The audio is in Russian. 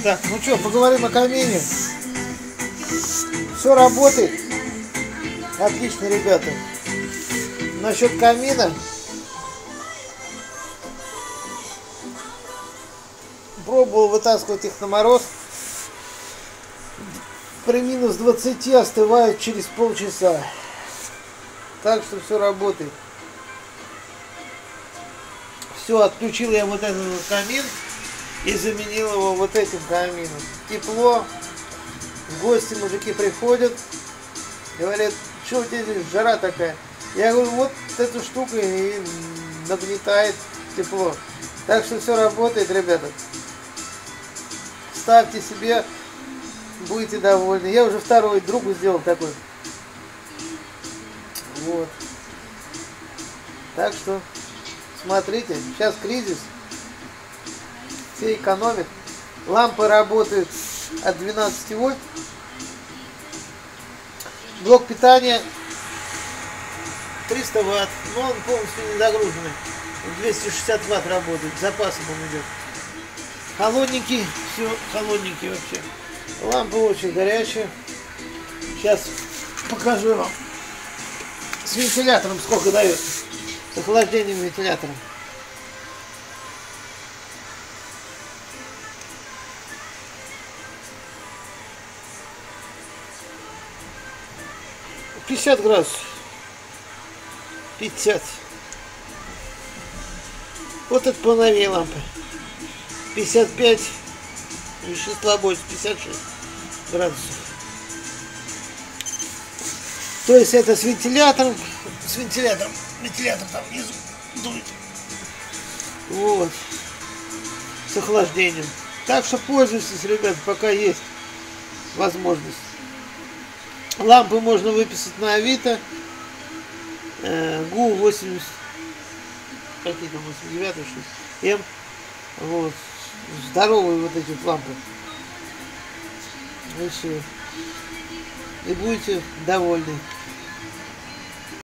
Так, ну что, поговорим о камине. Все работает. Отлично, ребята. Насчет камина. Пробовал вытаскивать их на мороз. При минус 20 остывают через полчаса. Так что все работает. Все, отключил я вот этот вот камин и заменил его вот этим камином. Тепло. Гости, мужики приходят. Говорят, что у тебя здесь жара такая? Я говорю, вот эту штуку и нагнетает тепло. Так что все работает, ребята. Ставьте себе, будете довольны. Я уже второй другу сделал такой. Вот. Так что смотрите, сейчас кризис. Все экономят. Лампы работают от 12 вольт. Блок питания 300 ватт, но он полностью не загруженный. 260 ватт работает, с запасом он идет. Холодненький, все холодненький вообще. Лампа очень горячая. Сейчас покажу вам. С вентилятором сколько дает. С охлаждением вентилятора. — 50 градусов. 50. Вот это поновее лампа. 55. Вещества больше. 56 градусов. То есть это с вентилятором. С вентилятором. Вентилятор там внизу дует. Вот. С охлаждением. Так что пользуйтесь, ребят, пока есть возможность. Лампы можно выписать на Авито. ГУ 80. Какие там 89 что М. Вот. Здоровые вот эти лампы. И все. И будете довольны.